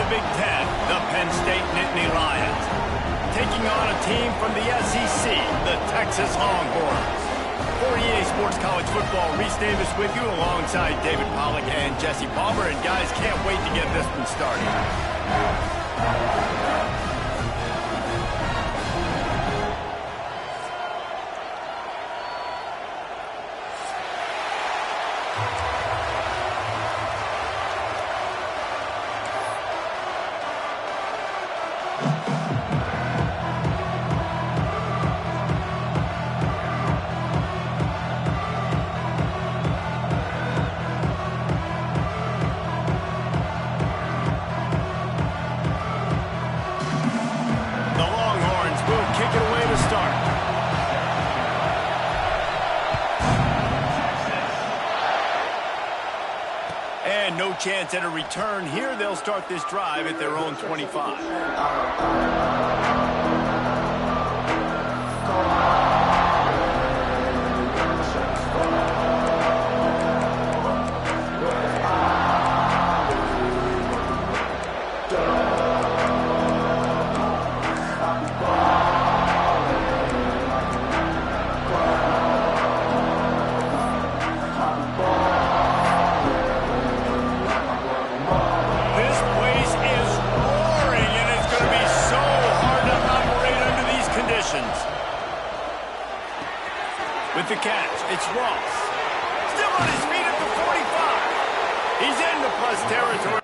the Big Ten, the Penn State Nittany Lions, taking on a team from the SEC, the Texas Longhorns. For EA Sports College Football, Reese Davis with you alongside David Pollack and Jesse Palmer. And guys, can't wait to get this one started. And no chance at a return here. They'll start this drive at their own 25. With the catch, it's Ross. Still on his feet at the 45. He's in the plus territory.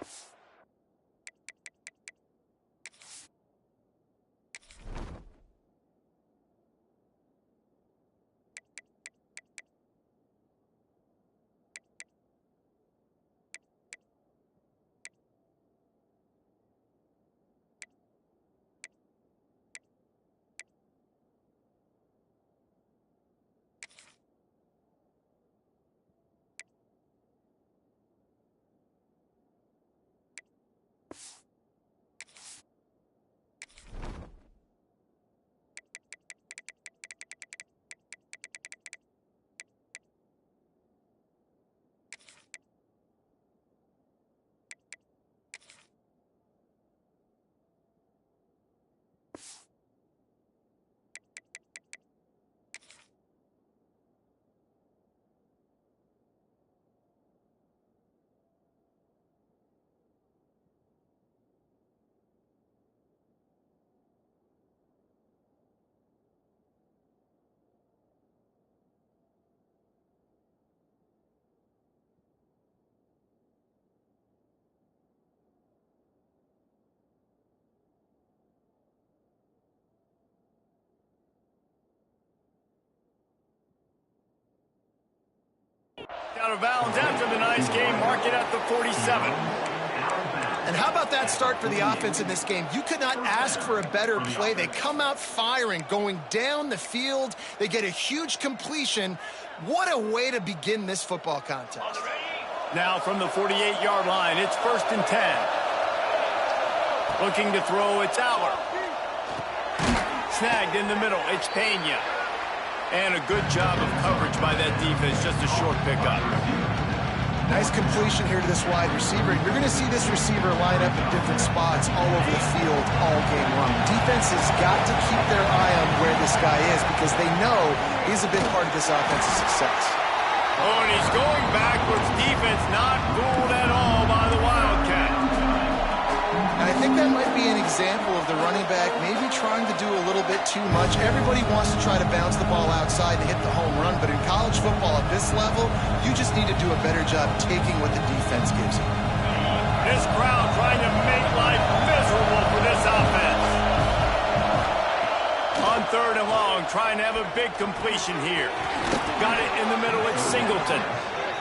Out of bounds after the nice game, mark it at the 47. And how about that start for the offense in this game? You could not ask for a better play. They come out firing, going down the field. They get a huge completion. What a way to begin this football contest. Now from the 48-yard line, it's 1st and 10. Looking to throw, it's Aller. Snagged in the middle, it's Pena. And a good job of coverage by that defense, just a short pickup. Nice completion here to this wide receiver. You're going to see this receiver line up in different spots all over the field all game long. Defense has got to keep their eye on where this guy is because they know he's a big part of this offense's success. Oh, and he's going backwards. Defense not fooled at all by the Wildcat. And I think that might be an example of the running back maybe trying to do a little bit too much. Everybody wants to try to bounce the ball outside and hit the home run, but in college football at this level, you just need to do a better job taking what the defense gives you. This crowd trying to make life miserable for this offense. On 3rd and long, trying to have a big completion here. Got it in the middle, it's Singleton.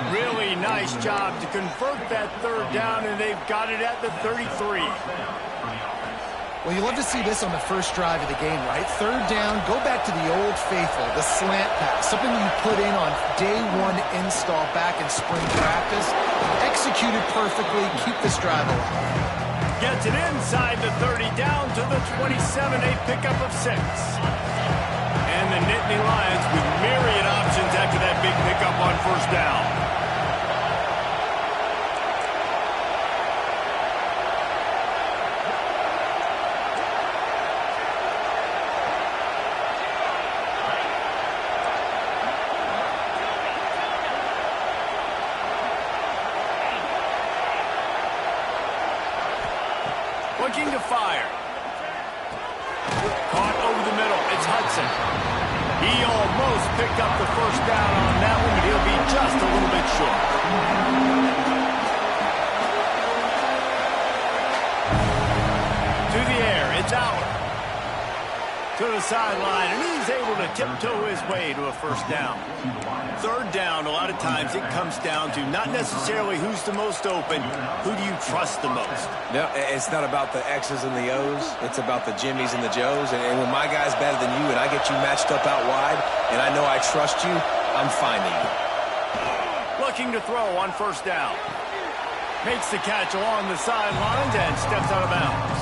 Really nice job to convert that 3rd down, and they've got it at the 33. Well, you love to see this on the first drive of the game, right? 3rd down, go back to the old faithful, the slant pass, something you put in on day 1 install back in spring practice. Executed perfectly, keep this drive alive. Gets it inside the 30, down to the 27, a pickup of 6. And the Nittany Lions with myriad options after that big pickup on 1st down. Looking to fire. Caught over the middle. It's Hudson. He almost picked up the first down on that one, but he'll be just a little bit short. To the air. It's out. To the sideline, and he's able to tiptoe his way to a first down. Third down, a lot of times it comes down to not necessarily who's the most open, who do you trust the most? No, it's not about the X's and the O's. It's about the Jimmys and the Joes. And when my guy's better than you and I get you matched up out wide and I know I trust you, I'm finding you. Looking to throw on first down. Makes the catch along the sidelines and steps out of bounds.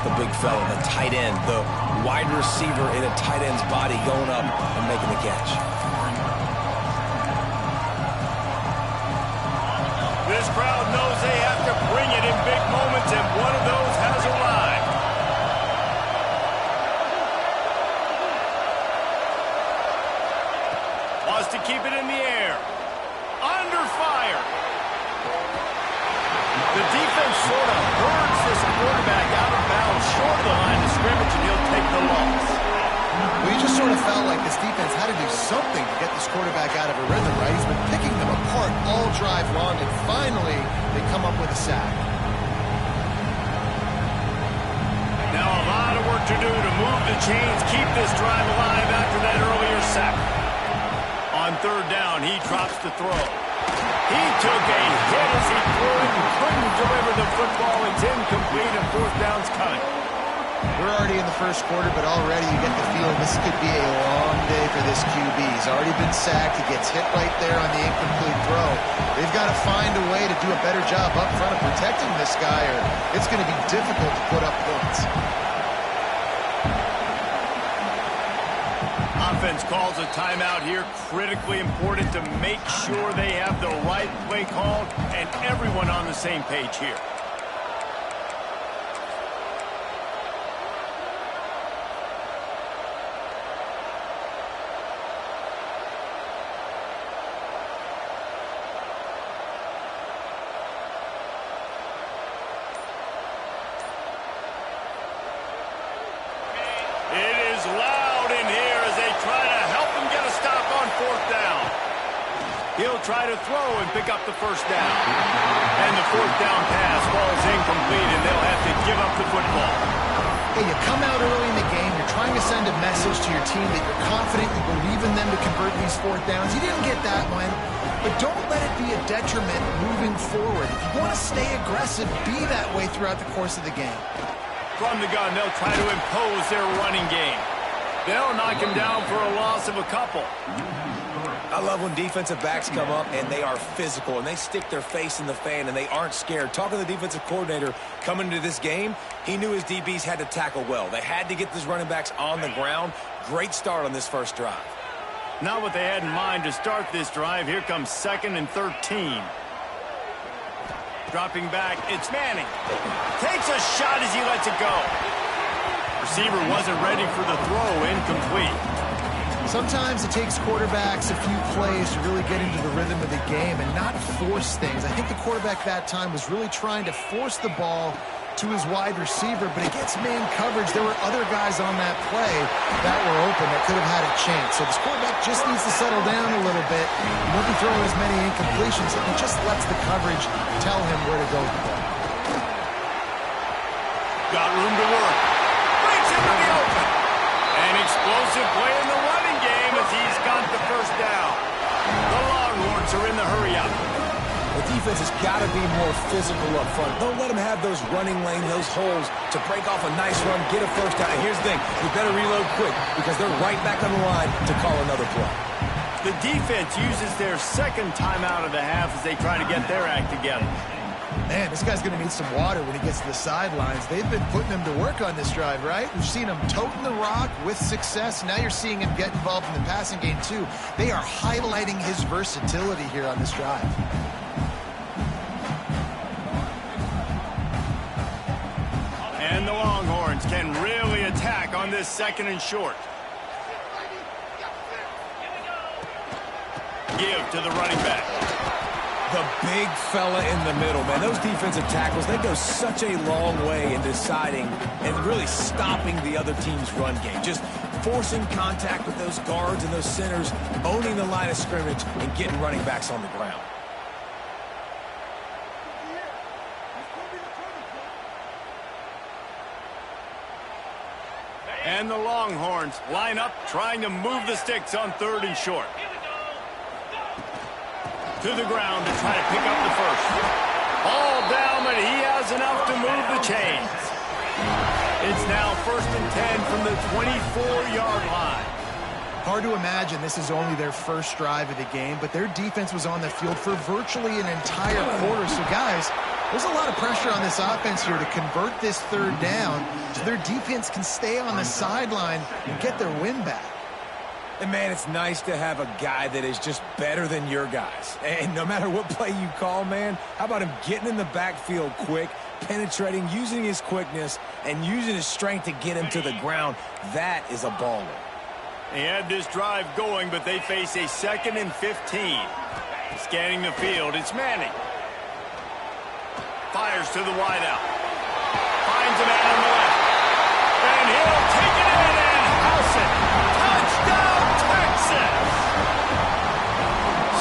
The big fella, the tight end, the wide receiver in a tight end's body going up and making the catch. This crowd knows they have to bring it in big moments, and one of those has arrived. Wants to keep it in the air. Under fire. The defense sort of hurts this quarterback out of bounds short of the line of scrimmage, and he'll take the loss. Well, you just sort of felt like this defense had to do something to get this quarterback out of a rhythm, right? He's been picking them apart all drive long, and finally they come up with a sack. Now a lot of work to do to move the chains, keep this drive alive after that earlier sack. On third down, he drops the throw. He took a hit as he threw it and couldn't deliver the football. It's incomplete and fourth down's coming. We're already in the first quarter, but already you get the feeling this could be a long day for this QB. He's already been sacked. He gets hit right there on the incomplete throw. They've got to find a way to do a better job up front of protecting this guy, or it's going to be difficult to put up points. Offense calls a timeout here. Critically important to make sure they have the right play called and everyone on the same page here. It is loud in here as they try to help him get a stop on fourth down. He'll try to throw and pick up the first down. And the fourth down pass falls incomplete, and they'll have to give up the football. Hey, you come out early in the game, you're trying to send a message to your team that you're confident, you believe in them to convert these fourth downs. You didn't get that one, but don't let it be a detriment moving forward. If you want to stay aggressive, be that way throughout the course of the game. From the gun, they'll try to impose their running game. They'll knock him down for a loss of a couple. I love when defensive backs come up and they are physical and they stick their face in the fan and they aren't scared. Talking to the defensive coordinator coming into this game, he knew his DBs had to tackle well. They had to get these running backs on the ground. Great start on this first drive. Not what they had in mind to start this drive. Here comes 2nd and 13. Dropping back, it's Manning. Takes a shot as he lets it go. Receiver wasn't ready for the throw, incomplete. Sometimes it takes quarterbacks a few plays to really get into the rhythm of the game and not force things. I think the quarterback that time was really trying to force the ball to his wide receiver, but against man coverage, there were other guys on that play that were open that could have had a chance. So this quarterback just needs to settle down a little bit. He won't be throwing as many incompletions, and he just lets the coverage tell him where to go with the ball. Got room to work. Breaks into the open. An explosive play in the running game as he's got the first down. The Longhorns are in the hurry-up. The defense has got to be more physical up front. Don't let them have those running lane, those holes to break off a nice run, get a first down. And here's the thing, you better reload quick because they're right back on the line to call another play. The defense uses their second timeout of the half as they try to get their act together. Man, this guy's going to need some water when he gets to the sidelines. They've been putting him to work on this drive, right? We've seen him toting the rock with success. Now you're seeing him get involved in the passing game, too. They are highlighting his versatility here on this drive. And the Longhorns can really attack on this 2nd and short. Give to the running back. The big fella in the middle, man. Those defensive tackles, they go such a long way in deciding and really stopping the other team's run game. Just forcing contact with those guards and those centers, owning the line of scrimmage, and getting running backs on the ground. And the Longhorns line up, trying to move the sticks on 3rd and short. To the ground to try to pick up the first. Ball down, but he has enough to move the chains. It's now 1st and 10 from the 24-yard line. Hard to imagine this is only their first drive of the game, but their defense was on the field for virtually an entire quarter. So, guys, there's a lot of pressure on this offense here to convert this 3rd down so their defense can stay on the sideline and get their win back. And, man, it's nice to have a guy that is just better than your guys. And no matter what play you call, man, how about him getting in the backfield quick, penetrating, using his quickness, and using his strength to get him to the ground? That is a baller. They had this drive going, but they face a 2nd and 15. Scanning the field, it's Manning. Fires to the wideout. Finds a man on the left. And he'll take it in and house it. Touchdown, Texas!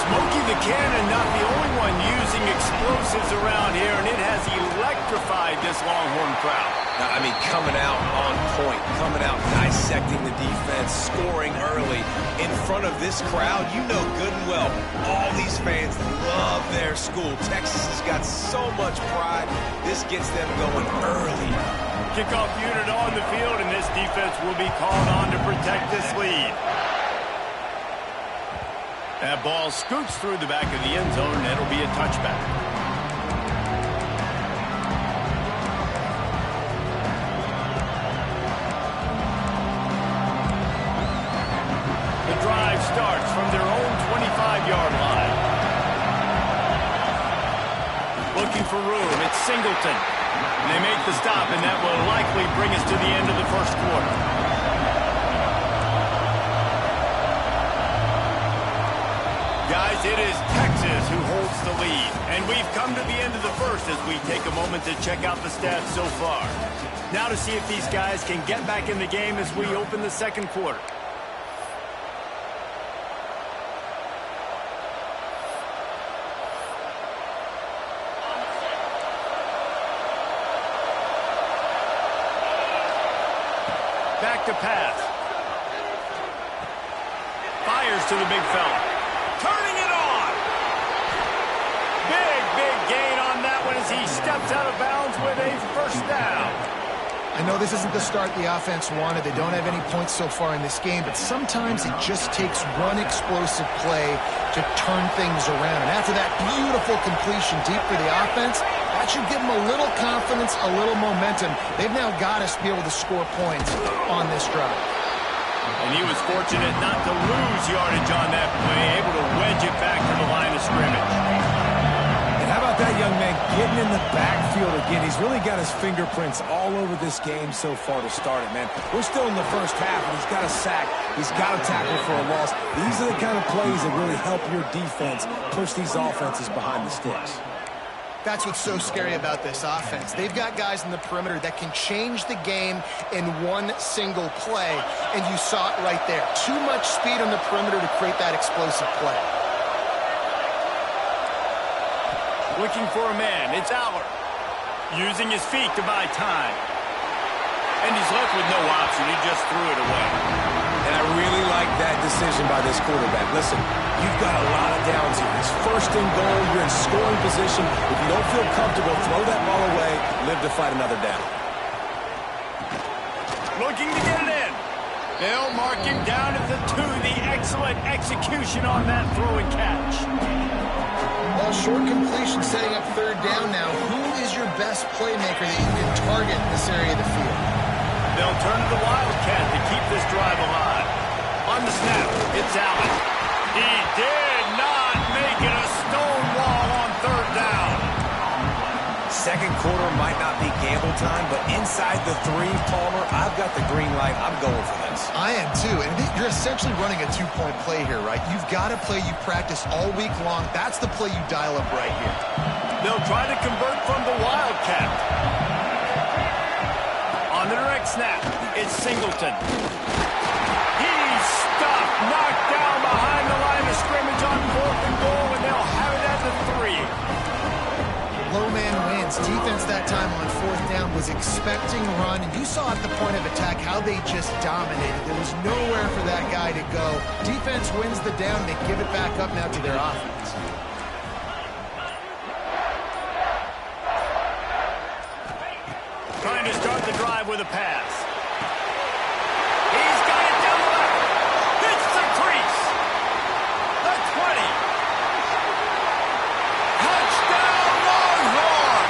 Smokey the Cannon, not the only one using explosives around here, and it has electrified this Longhorn crowd. I mean, coming out on point, coming out dissecting the defense, scoring early in front of this crowd. You know good and well, all these fans love their school. Texas has got so much pride. This gets them going early. Kickoff unit on the field, and this defense will be called on to protect this lead. That ball scoots through the back of the end zone, and it'll be a touchback. The drive starts from their own 25-yard line. Looking for room, it's Singleton. And they make the stop, and that will likely bring us to the end of the first quarter. Guys, it is Texas who holds the lead. And we've come to the end of the first as we take a moment to check out the stats so far. Now to see if these guys can get back in the game as we open the second quarter. Back to pass. Fires to the big fella. Turning it on. Big gain on that one as he steps out of bounds with a first down. I know this isn't the start the offense wanted. They don't have any points so far in this game, but sometimes it just takes one explosive play to turn things around. And after that beautiful completion deep for the offense, that should give them a little confidence, a little momentum. They've now got us to be able to score points on this drive. And he was fortunate not to lose yardage on that play, able to wedge it back to the line of scrimmage. And how about that young man getting in the backfield again? He's really got his fingerprints all over this game so far to start it, man. We're still in the first half, and he's got a sack. He's got a tackle for a loss. These are the kind of plays that really help your defense push these offenses behind the sticks. That's what's so scary about this offense. They've got guys in the perimeter that can change the game in one single play, and you saw it right there. Too much speed on the perimeter to create that explosive play. Looking for a man, it's Aller. Using his feet to buy time. And he's left with no option, he just threw it away. And I really like that decision by this quarterback. Listen, you've got a lot of downs here. It's 1st and goal. You're in scoring position. If you don't feel comfortable, throw that ball away. Live to fight another down. Looking to get it in. They'll mark him down at the 2. The excellent execution on that throw and catch. Well, short completion setting up 3rd down now. Who is your best playmaker that you can target in this area of the field? They'll turn to the Wildcat to keep this drive alive. On the snap, it's Allen. He did not make it a stone wall on 3rd down. second quarter might not be gamble time, but inside the 3, Palmer, I've got the green light. I'm going for this. I am too, and you're essentially running a 2-point play here, right? You've got a play you practice all week long. That's the play you dial up right here. They'll try to convert from the Wildcat. On the direct snap, it's Singleton. He's stuffed, knocked down behind the line of scrimmage on 4th and goal, and they'll have it at the 3. Low man wins. Defense that time on 4th down was expecting run, and you saw at the point of attack how they just dominated. There was nowhere for that guy to go. Defense wins the down. They give it back up now to their offense. Trying to start the drive with a pass. He's got it down the left. Hits the crease. The 20. Touchdown, Longhorn.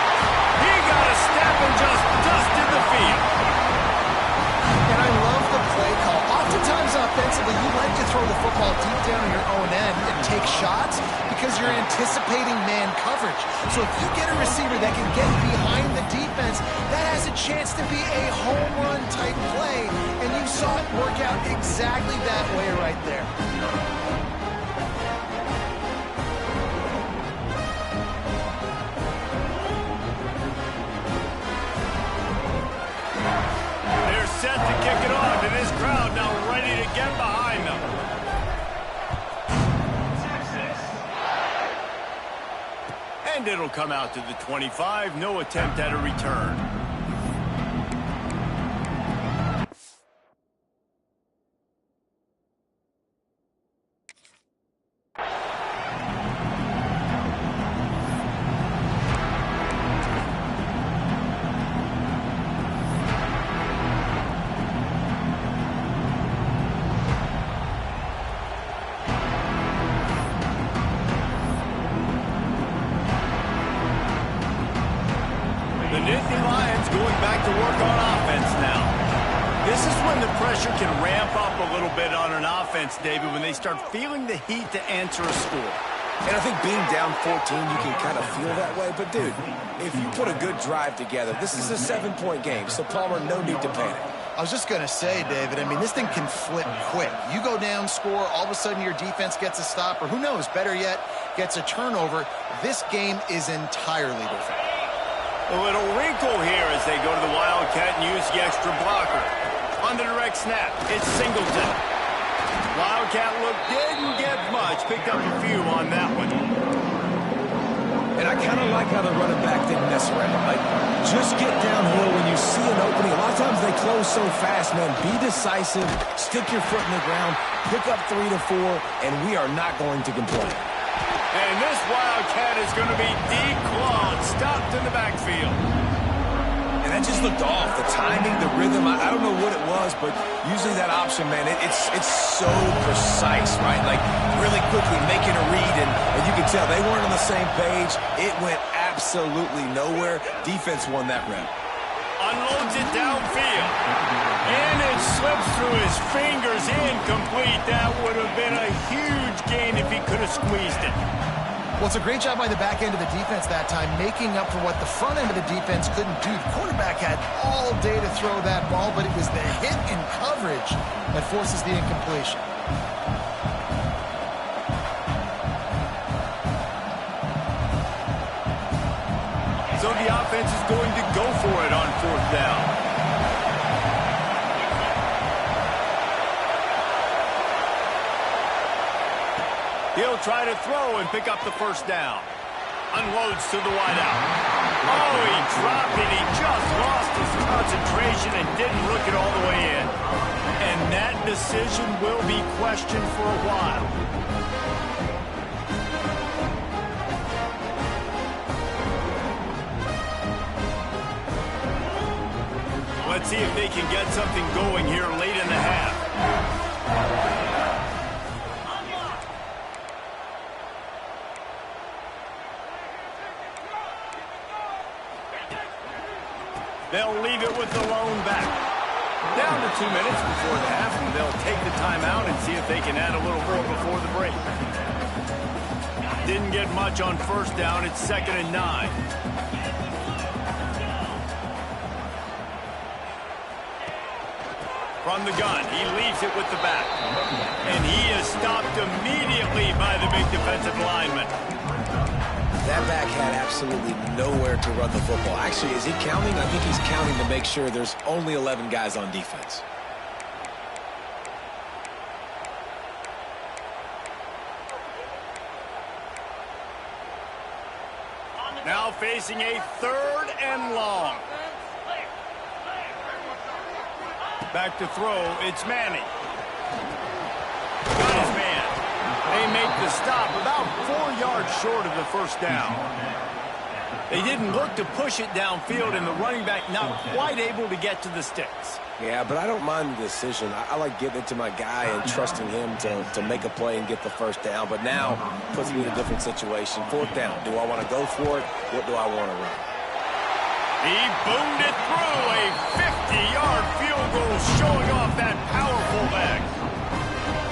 He got a step and just dusted the field. And I love the play call. Oftentimes offensively, you like to throw the football deep down in your own end and take shots because you're anticipating man coverage. So if you get a receiver that can get behind the defense, that has a chance to be a home run type play. And you saw it work out exactly that way right there. They're set to kick it off, and this crowd now ready to get behind them. And it'll come out to the 25. No attempt at a return. The Nittany Lions going back to work on offense now. This is when the pressure can ramp up a little bit on an offense, David, when they start feeling the heat to answer a score. And I think being down 14, you can kind of feel that way. But, dude, if you put a good drive together, this is a 7-point game. So, Palmer, no need to panic. I was just going to say, David, I mean, this thing can flip quick. You go down, score, all of a sudden your defense gets a stop, or who knows, better yet, gets a turnover. This game is entirely different. A little wrinkle here as they go to the Wildcat and use the extra blocker. On the direct snap, it's Singleton. Wildcat look didn't get much, picked up a few on that one. And I kind of like how the running back didn't mess around. Like, just get downhill when you see an opening. A lot of times they close so fast, man. Be decisive, stick your foot in the ground, pick up 3 to 4, and we are not going to complain. And this Wildcat is going to be declawed, stopped in the backfield. And that just looked off. The timing, the rhythm, I don't know what it was, but usually that option, man, it's so precise, right? Like, really quickly making a read, and you can tell they weren't on the same page. It went absolutely nowhere. Defense won that rep. Unloads it downfield. And it slips through his fingers, incomplete. That would have been a huge gain if he could have squeezed it. Well, it's a great job by the back end of the defense that time, making up for what the front end of the defense couldn't do. The quarterback had all day to throw that ball, but it was the hit in coverage that forces the incompletion. So the offense is going to go for it on 4th down. He'll try to throw and pick up the first down. Unloads to the wideout. Oh, he dropped it. He just lost his concentration and didn't look it all the way in. And that decision will be questioned for a while. Let's see if they can get something going here late in the half. They'll leave it with the lone back. Down to 2 minutes before the half, and they'll take the timeout and see if they can add a little more before the break. Didn't get much on 1st down. It's 2nd and 9. From the gun, he leaves it with the back. And he is stopped immediately by the big defensive lineman. That back had absolutely nowhere to run the football. Actually, is he counting? I think he's counting to make sure there's only 11 guys on defense. Now facing a 3rd and long. Back to throw, it's Manning. Got his man. They make the stop about 4 yards short of the first down. They didn't look to push it downfield, and the running back not quite able to get to the sticks. Yeah, but I don't mind the decision. I like getting it to my guy and trusting him to make a play and get the first down. But now puts me in a different situation. 4th down. Do I want to go for it? What do I want to run? He boomed it through a 50-yard field goal, showing off that powerful leg.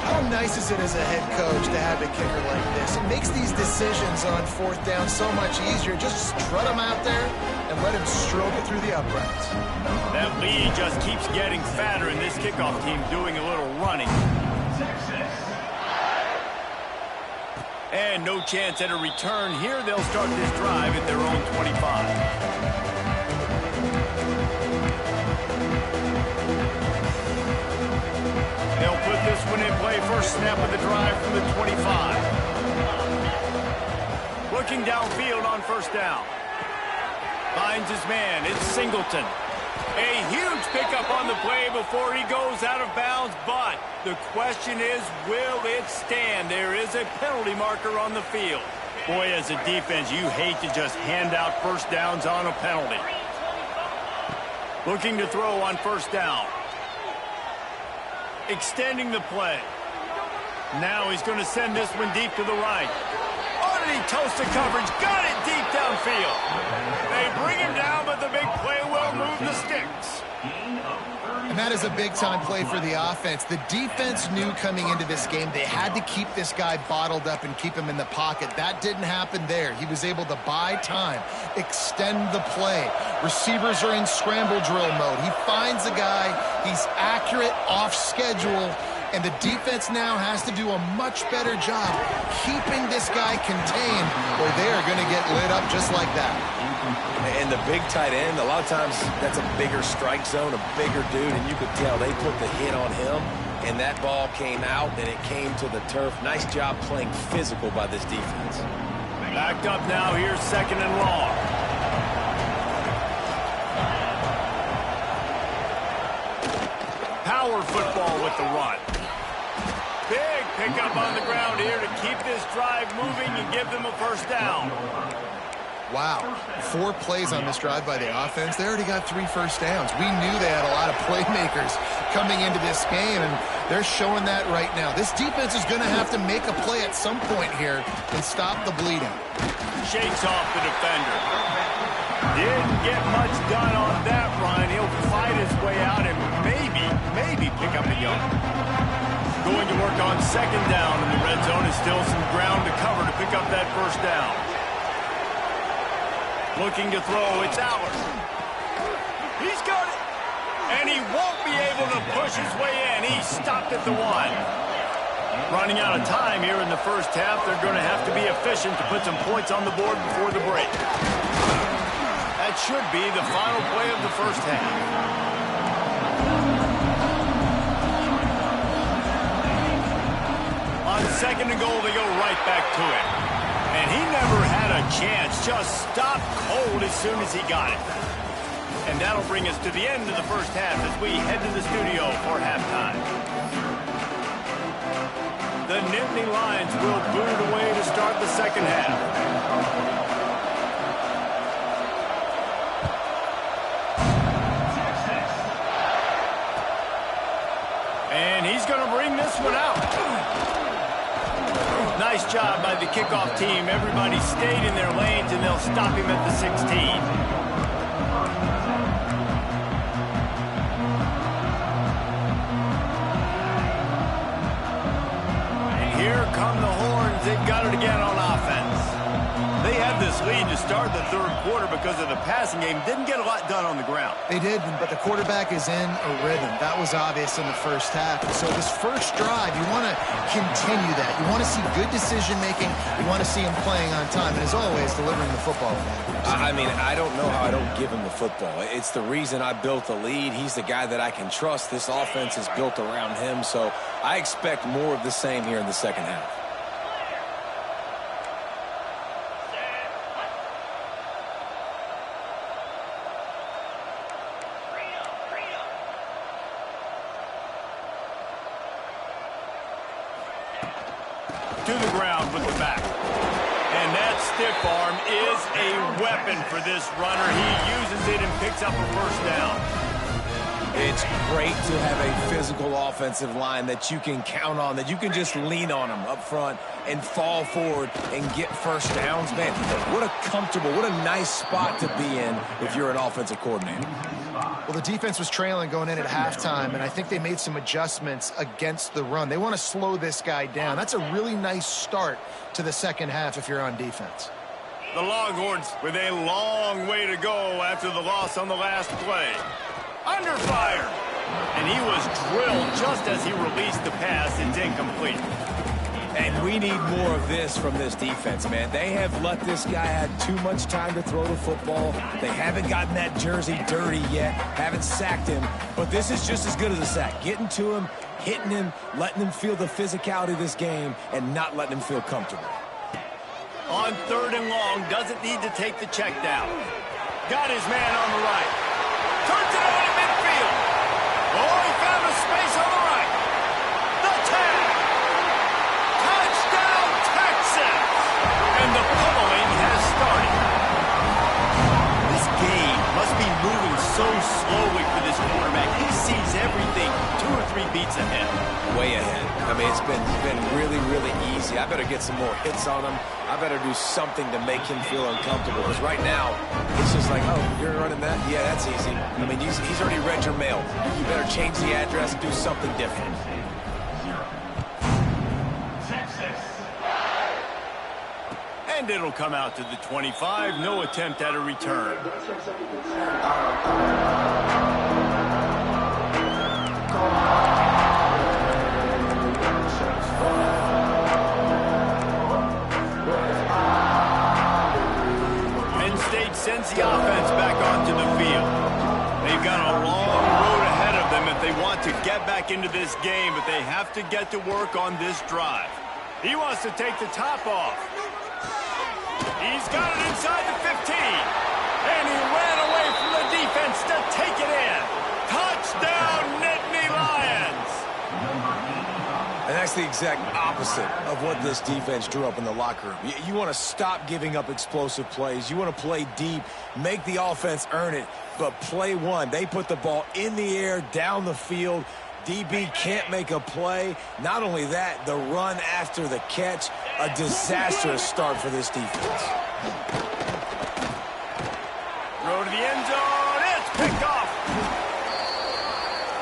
How nice is it as a head coach to have a kicker like this? It makes these decisions on 4th down so much easier. Just strut him out there and let him stroke it through the uprights. That lead just keeps getting fatter, and this kickoff team doing a little running. And no chance at a return here. They'll start this drive at their own 25. They'll put this one in play. First snap of the drive from the 25. Looking downfield on 1st down. Finds his man. It's Singleton. A huge pickup on the play before he goes out of bounds, but the question is, will it stand? There is a penalty marker on the field. Boy, as a defense, you hate to just hand out first downs on a penalty. Looking to throw on 1st down. Extending the play. Now he's going to send this one deep to the right. Oh, did he toast the coverage? Got it deep downfield. They bring him down, but the big play will move the sticks. And that is a big-time play for the offense. The defense knew coming into this game they had to keep this guy bottled up and keep him in the pocket. That didn't happen there. He was able to buy time, extend the play. Receivers are in scramble drill mode. He finds a guy. He's accurate, off schedule. And the defense now has to do a much better job keeping this guy contained, or they are going to get lit up just like that. And the big tight end, a lot of times that's a bigger strike zone, a bigger dude, and you could tell they put the hit on him, and that ball came out, and it came to the turf. Nice job playing physical by this defense. Backed up now, here's 2nd and long. Power football with the run. Big pickup on the ground here to keep this drive moving and give them a first down. Wow, 4 plays on this drive by the offense. They already got 3 first downs. We knew they had a lot of playmakers coming into this game, and they're showing that right now. This defense is going to have to make a play at some point here and stop the bleeding. Shakes off the defender. Didn't get much done on that run. He'll fight his way out and maybe pick up a yard. Going to work on 2nd down in the red zone. Is still some ground to cover to pick up that first down. Looking to throw, it's Allard. He's got it. And he won't be able to push his way in. He stopped at the 1. Running out of time here in the first half. They're going to have to be efficient to put some points on the board before the break. That should be the final play of the first half. On 2nd and goal, they go right back to it. And he never had a chance, just stopped cold as soon as he got it. And that'll bring us to the end of the first half as we head to the studio for halftime. The Nittany Lions will boot it away to start the second half. And he's going to bring this one out. Nice job by the kickoff team. Everybody stayed in their lanes, and they'll stop him at the 16. And here come the horns. They've got it again on offense. They had this lead to start the third quarter because of the passing game. Didn't get a lot done on the ground. They did, but the quarterback is in a rhythm. That was obvious in the first half. And so this first drive, you want to continue that. You want to see good decision-making. You want to see him playing on time. And as always, delivering the football. I mean, I don't know how I don't give him the football. It's the reason I built the lead. He's the guy that I can trust. This offense is built around him, so I expect more of the same here in the second half. To the ground with the back. And that stiff arm is a weapon for this runner. He uses it and picks up a first down. It's great to have a physical offensive line that you can count on, that you can just lean on them up front and fall forward and get first downs. Man, what a comfortable, what a nice spot to be in if you're an offensive coordinator. Well, the defense was trailing going in at halftime, and I think they made some adjustments against the run. They want to slow this guy down. That's a really nice start to the second half if you're on defense. The Longhorns with a long way to go after the loss on the last play. Under fire. And he was drilled just as he released the pass. It's incomplete. And we need more of this from this defense, man. They have let this guy have too much time to throw the football. They haven't gotten that jersey dirty yet, haven't sacked him. But this is just as good as a sack. Getting to him, hitting him, letting him feel the physicality of this game, and not letting him feel comfortable. On third and long, doesn't need to take the check down. Got his man on the right. Turns it over to midfield. Oh, he found a space on the right. The tag. Touchdown, Texas. And the pummeling has started. This game must be moving so slowly for this quarterback. He sees everything 2 or 3 beats ahead. Way ahead. I mean, it's been really, really easy. I better get some more hits on him. I better do something to make him feel uncomfortable. Because right now, it's just like, oh, you're running that? Yeah, that's easy. I mean, he's already read your mail. You better change the address and do something different. And it'll come out to the 25. No attempt at a return. Penn State sends the offense back onto the field. They've got a long road ahead of them if they want to get back into this game, but they have to get to work on this drive. He wants to take the top off. He's got it inside the 15. And he ran away from the defense to take it in. Touchdown, Nittany Lions. And that's the exact opposite of what this defense drew up in the locker room. You want to stop giving up explosive plays. You want to play deep, make the offense earn it. But play one, they put the ball in the air, down the field. DB can't make a play. Not only that, the run after the catch, a disastrous start for this defense. Throw to the end zone. It's picked off.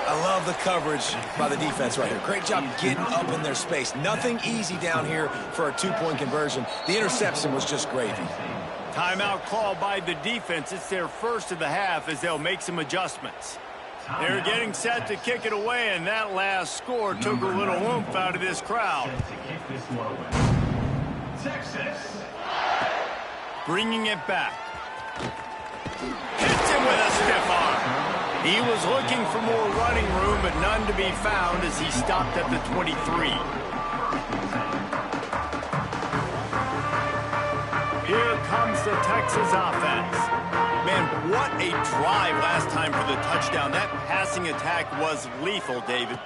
I love the coverage by the defense right here. Great job getting up in their space. Nothing easy down here for a 2-point conversion. The interception was just gravy. Timeout call by the defense. It's their first of the half as they'll make some adjustments. They're getting set to kick it away, and that last score took a little oomph out of this crowd. Texas. Bringing it back. Hits him with a stiff arm. He was looking for more running room, but none to be found as he stopped at the 23. Here comes the Texas offense. Man, what a drive last time for the touchdown. That passing attack was lethal, David.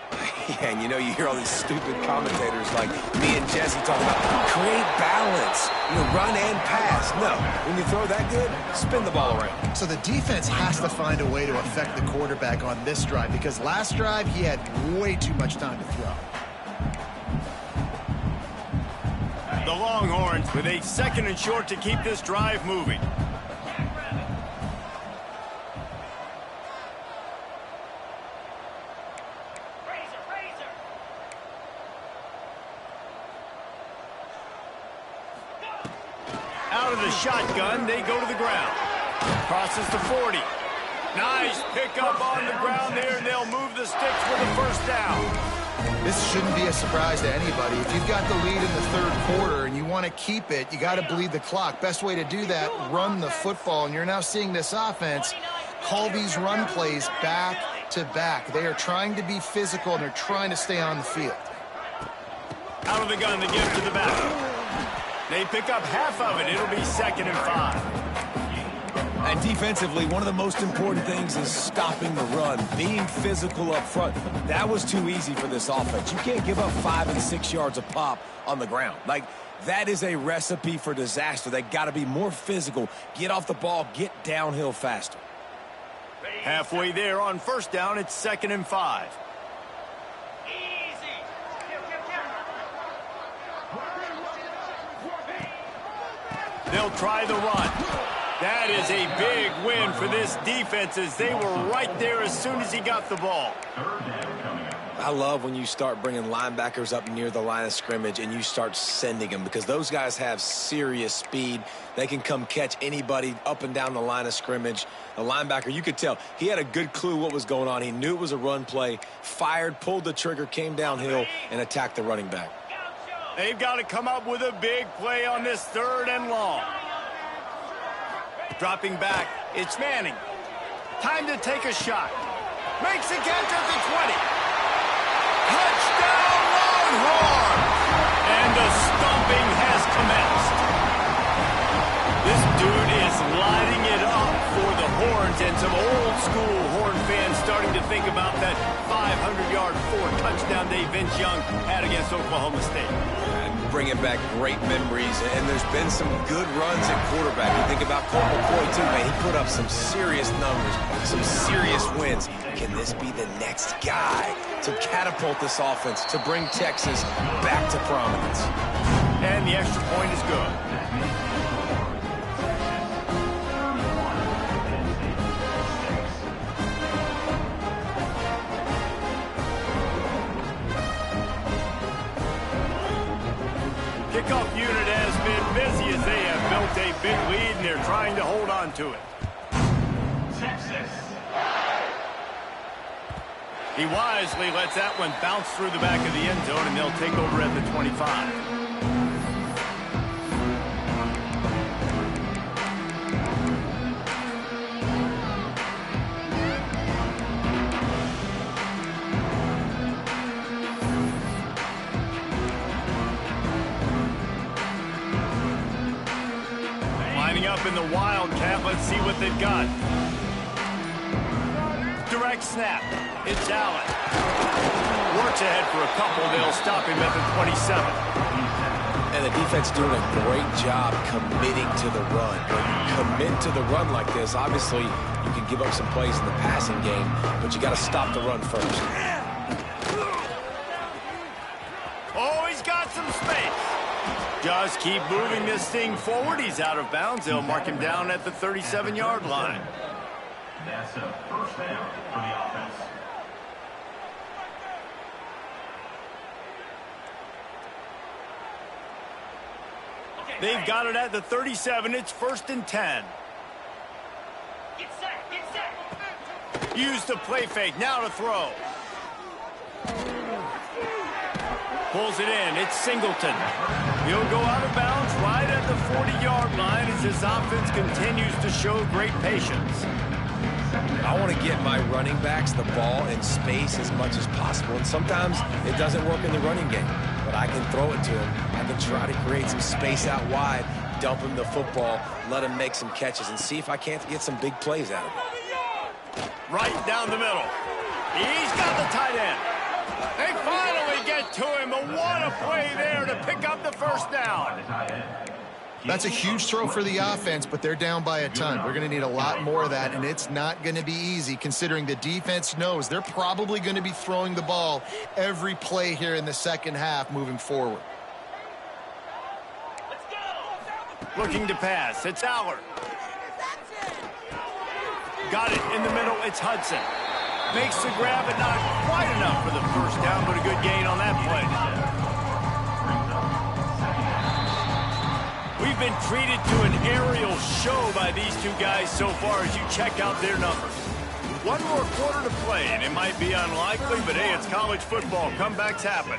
Yeah, and you know, you hear all these stupid commentators like me and Jesse talking about create balance, run and pass. No, when you throw that good, spin the ball around. So the defense has to find a way to affect the quarterback on this drive because last drive he had way too much time to throw. The Longhorns with a 2nd and short to keep this drive moving. Out of a shotgun. They go to the ground. Crosses the 40. Nice pickup on the ground there, and they'll move the sticks for the first down. This shouldn't be a surprise to anybody. If you've got the lead in the third quarter and you want to keep it, you got to bleed the clock. Best way to do that, run the football. And you're now seeing this offense call these run plays back to back. They are trying to be physical, and they're trying to stay on the field. Out of the gun, the give to the back. They pick up half of it. It'll be 2nd and 5. And defensively, one of the most important things is stopping the run, being physical up front. That was too easy for this offense. You can't give up 5 and 6 yards a pop on the ground. Like, that is a recipe for disaster. They got to be more physical, get off the ball, get downhill faster. Halfway there on first down, it's 2nd and 5. They'll try the run. That is a big win for this defense, as they were right there as soon as he got the ball. I love when you start bringing linebackers up near the line of scrimmage and you start sending them, because those guys have serious speed. They can come catch anybody up and down the line of scrimmage. The linebacker, you could tell, he had a good clue what was going on. He knew it was a run play, fired, pulled the trigger, came downhill, and attacked the running back. They've got to come up with a big play on this 3rd and long. Dropping back, it's Manning. Time to take a shot. Makes a catch at the 20. Touchdown, Longhorns! And the stomping has commenced. This dude is lighting it up for the Horns, and some old-school Horn fans starting to think about that 500-yard 4-touchdown day Vince Young had against Oklahoma State. Bringing back great memories, and there's been some good runs at quarterback. You think about Colt McCoy, too, man. He put up some serious numbers, some serious wins. Can this be the next guy to catapult this offense, to bring Texas back to prominence? And the extra point is good. Kickoff unit has been busy as they have built a big lead, and they're trying to hold on to it. Texas. He wisely lets that one bounce through the back of the end zone, and they'll take over at the 25. Up in the Wildcat, let's see what they've got. Direct snap. It's Allen. Works ahead for a couple. They'll stop him at the 27. And the defense doing a great job committing to the run. When you commit to the run like this, obviously you can give up some plays in the passing game, but you got to stop the run first. Oh, he's got some space. Just keep moving this thing forward. He's out of bounds. They'll mark him down at the 37-yard line. That's a first down for the offense. They've got it at the 37. It's 1st and 10. Get set, get set. Use the play fake. Now to throw. Pulls it in. It's Singleton. He'll go out of bounds right at the 40-yard line as his offense continues to show great patience. I want to get my running backs the ball in space as much as possible, and sometimes it doesn't work in the running game, but I can throw it to him. I can try to create some space out wide, dump him the football, let him make some catches, and see if I can't get some big plays out of it. Right down the middle. He's got the tight end. They finally get to him, but what a play there to pick up the first down. That's a huge throw for the offense, but they're down by a ton. We're going to need a lot more of that, and it's not going to be easy considering the defense knows they're probably going to be throwing the ball every play here in the second half moving forward. Looking to pass. It's Allard. Got it in the middle. It's Hudson. Makes the grab, but not quite enough for the first down, but a good gain on that play. We've We've been treated to an aerial show by these two guys so far as you check out their numbers. One more quarter to play, and it might be unlikely, but hey, it's college football. Comebacks happen.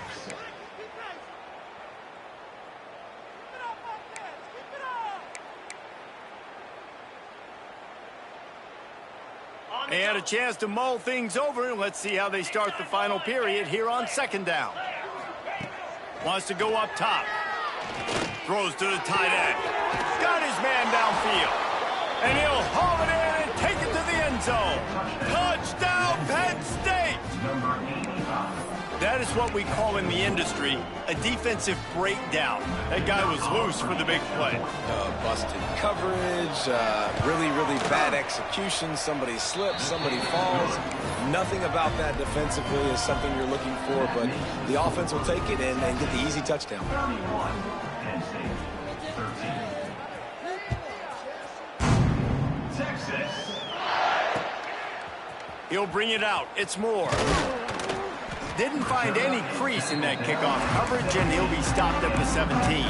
They had a chance to mull things over, and let's see how they start the final period here on second down. Wants to go up top. Throws to the tight end. Got his man downfield. And he'll haul it in and take it to the end zone. Touchdown, Penn State! That is what we call in the industry a defensive breakdown. That guy was loose for the big play. Busted coverage, really, really bad execution. Somebody slips, somebody falls. Nothing about that defensively is something you're looking for, but the offense will take it and get the easy touchdown. 31, Penn State, 13. Texas. He'll bring it out. It's Moore. Didn't find any crease in that kickoff coverage, and he'll be stopped at the 17.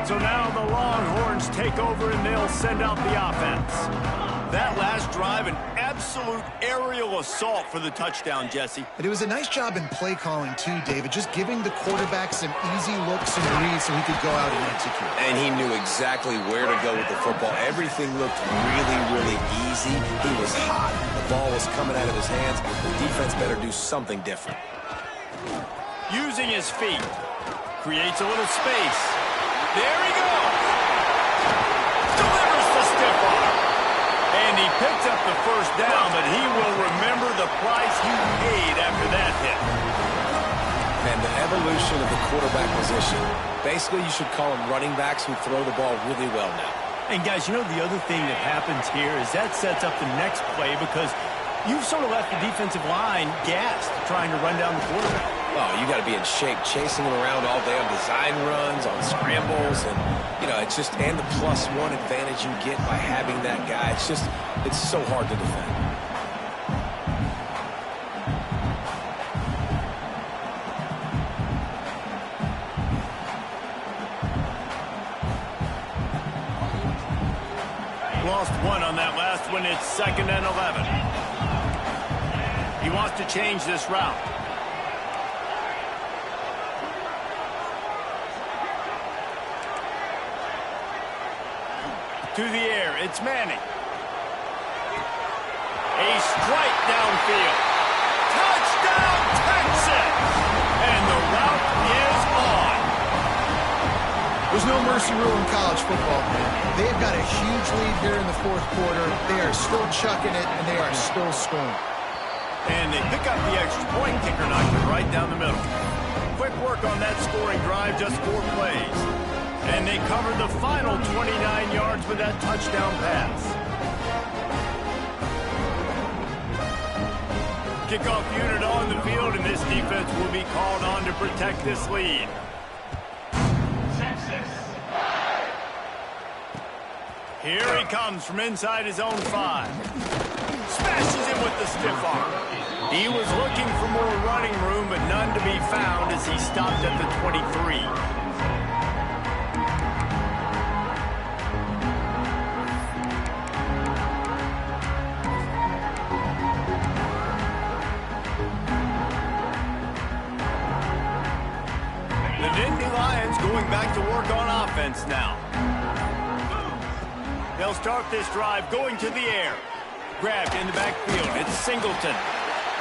So now the Longhorns take over, and they'll send out the offense. That last drive, an absolute aerial assault for the touchdown, Jesse. And it was a nice job in play calling, too, David, just giving the quarterback some easy looks and reads so he could go out and execute. And he knew exactly where to go with the football. Everything looked really, really easy. He was hot. The ball was coming out of his hands. The defense better do something different. Using his feet. Creates a little space. There he goes. Delivers the stiff arm. And he picks up the first down, but he will remember the price he paid after that hit. And the evolution of the quarterback position. Basically, you should call them running backs who throw the ball really well now. And guys, you know the other thing that happens here is that sets up the next play because you've sort of left the defensive line gassed trying to run down the quarterback. Oh, you got to be in shape, chasing him around all day on design runs, on scrambles, and, you know, it's just, and the +1 advantage you get by having that guy. It's just, it's so hard to defend. Lost one on that last one. It's 2nd and 11. He wants to change this route. To the air, it's Manning. A strike downfield. Touchdown, Texas! And the route is on. There's no mercy rule in college football, man. They've got a huge lead here in the fourth quarter. They are still chucking it, and they are still scoring. And they pick up the extra point. Kicker knocked it right down the middle. Quick work on that scoring drive, just 4 plays. And they covered the final 29 yards with that touchdown pass. Kickoff unit on the field, and this defense will be called on to protect this lead. Texas. Here he comes from inside his own 5. Smashes him with the stiff arm. He was looking for more running room, but none to be found as he stopped at the 23. Going back to work on offense now. They'll start this drive going to the air. Grabbed in the backfield. It's Singleton.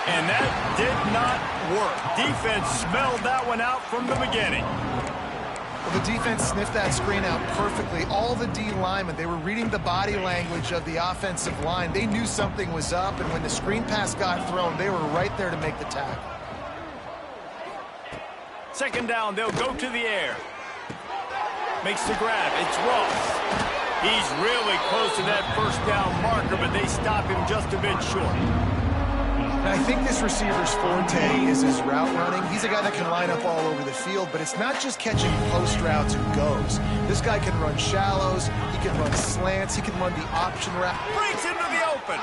And that did not work. Defense smelled that one out from the beginning. Well, the defense sniffed that screen out perfectly. All the D linemen, they were reading the body language of the offensive line. They knew something was up, and when the screen pass got thrown, they were right there to make the tackle. 2nd down, they'll go to the air. Makes the grab. It's Ross. He's really close to that 1st down marker, but they stop him just a bit short. And I think this receiver's forte is his route running. He's a guy that can line up all over the field, but it's not just catching post routes and goes. This guy can run shallows, he can run slants, he can run the option route. Breaks into the open.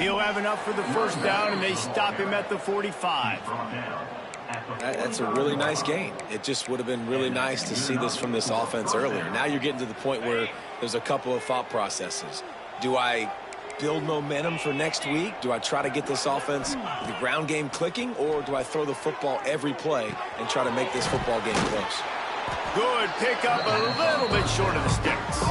He'll have enough for the first down, and they stop him at the 45. That's a really nice gain. It just would have been really nice to see this from this offense earlier. Now you're getting to the point where there's a couple of thought processes. Do I build momentum for next week? Do I try to get this offense, the ground game clicking, or do I throw the football every play and try to make this football game close? Good pickup, a little bit short of the sticks.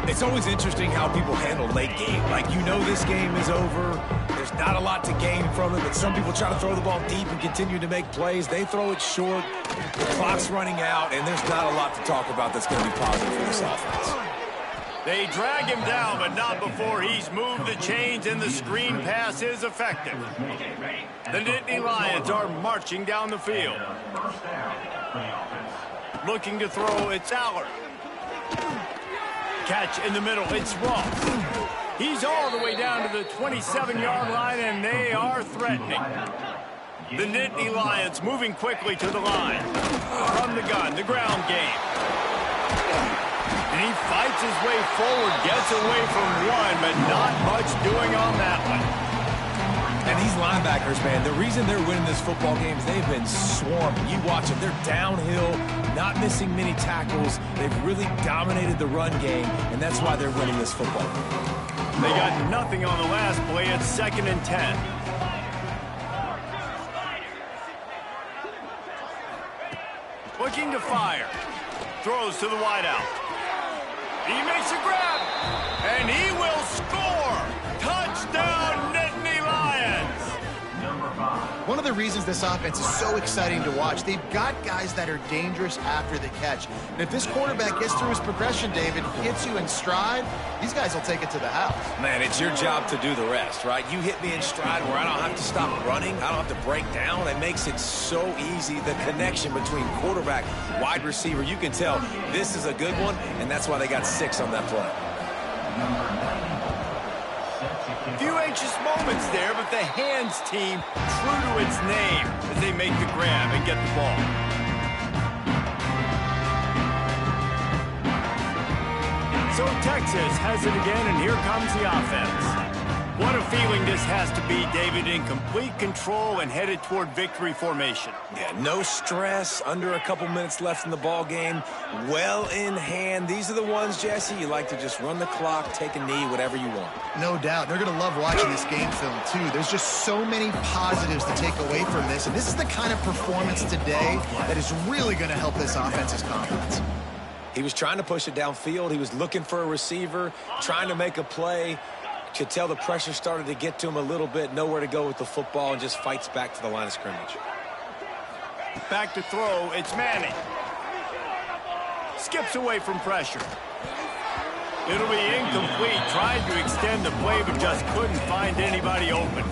It's always interesting how people handle late game. Like, you know this game is over. There's not a lot to gain from it, but some people try to throw the ball deep and continue to make plays. They throw it short. The clock's running out, and there's not a lot to talk about that's going to be positive for this offense. They drag him down, but not before he's moved the chains, and the screen pass is effective. The Nittany Lions are marching down the field. Looking to throw, it's Aller. Catch in the middle, it's Ross. He's all the way down to the 27-yard line, and they are threatening. The Nittany Lions moving quickly to the line. From the gun, the ground game. And he fights his way forward, gets away from one, but not much doing on that one. And these linebackers, man, the reason they're winning this football game is they've been swarming. You watch them, they're downhill, not missing many tackles. They've really dominated the run game, and that's why they're winning this football game. They got nothing on the last play. It's 2nd and 10. Looking to fire. Throws to the wideout. He makes a grab, and he will score. Touchdown, Nittany Lions. One of the reasons this offense is so exciting to watch, they've got guys that are dangerous after the catch. And if this quarterback gets through his progression, David, hits you in stride, these guys will take it to the house. Man, it's your job to do the rest, right? You hit me in stride where I don't have to stop running. I don't have to break down. It makes it so easy. The connection between quarterback, wide receiver, you can tell this is a good one, and that's why they got 6 on that play. Few anxious moments there, but the hands team true to its name as they make the grab and get the ball. So Texas has it again, and here comes the offense. What a feeling this has to be, David, in complete control and headed toward victory formation. Yeah, no stress, under a couple minutes left in the ball game, well in hand. These are the ones, Jesse, you like to just run the clock, take a knee, whatever you want. No doubt. They're going to love watching this game film, too. There's just so many positives to take away from this, and this is the kind of performance today that is really going to help this offense's confidence. He was trying to push it downfield. He was looking for a receiver, trying to make a play. Could tell the pressure started to get to him a little bit, nowhere to go with the football, and just fights back to the line of scrimmage. Back to throw, it's Manning. Skips away from pressure. It'll be incomplete, trying to extend the play, but just couldn't find anybody open.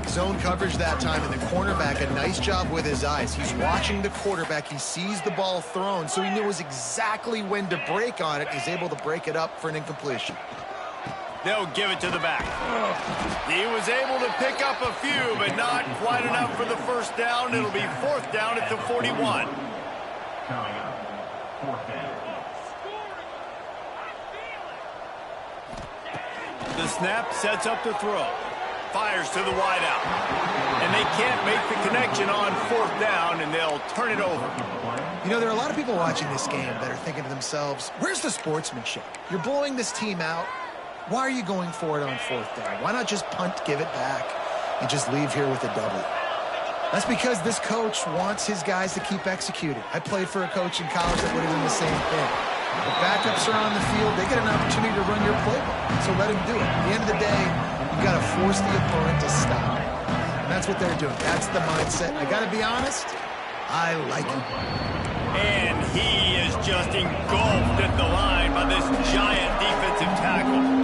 Zone coverage that time, and the cornerback, a nice job with his eyes. He's watching the quarterback. He sees the ball thrown, so he knows exactly when to break on it. He's able to break it up for an incompletion. They'll give it to the back. He was able to pick up a few, but not quite enough for the first down. It'll be 4th down at the 41. Coming up, 4th down. The snap sets up the throw. Fires to the wideout. And they can't make the connection on 4th down, and they'll turn it over. You know, there are a lot of people watching this game that are thinking to themselves, where's the sportsmanship? You're blowing this team out. Why are you going for it on 4th down? Why not just punt, give it back, and just leave here with a W? That's because this coach wants his guys to keep executing. I played for a coach in college that would have done the same thing. The backups are on the field. They get an opportunity to run your playbook, so let him do it. At the end of the day, you've got to force the opponent to stop. And that's what they're doing. That's the mindset. I got to be honest, I like it. And he is just engulfed at the line by this giant defensive tackle.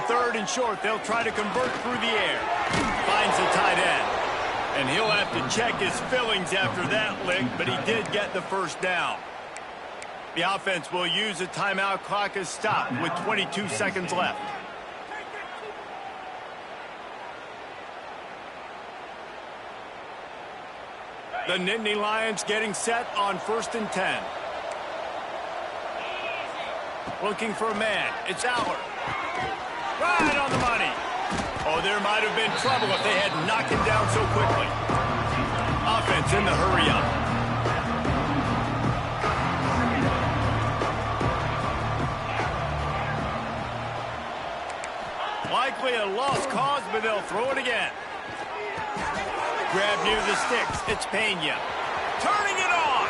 3rd and short. They'll try to convert through the air. Finds the tight end. And he'll have to check his fillings after that lick, but he did get the first down. The offense will use a timeout. Clock is stopped with 22 seconds left. The Nittany Lions getting set on 1st and 10. Looking for a man. It's Allard. Right on the money. Oh, there might have been trouble if they had knocked him down so quickly. Offense in the hurry up. Likely a lost cause, but they'll throw it again. Grab near the sticks. It's Pena. Turning it on.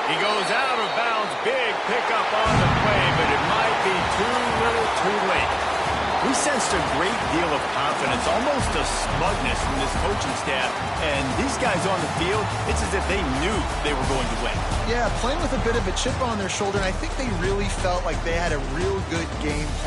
He goes out of bounds. Big pickup on the play, but it might be too little too late. We sensed a great deal of confidence, almost a smugness from this coaching staff. And these guys on the field, it's as if they knew they were going to win. Yeah, playing with a bit of a chip on their shoulder, and I think they really felt like they had a real good game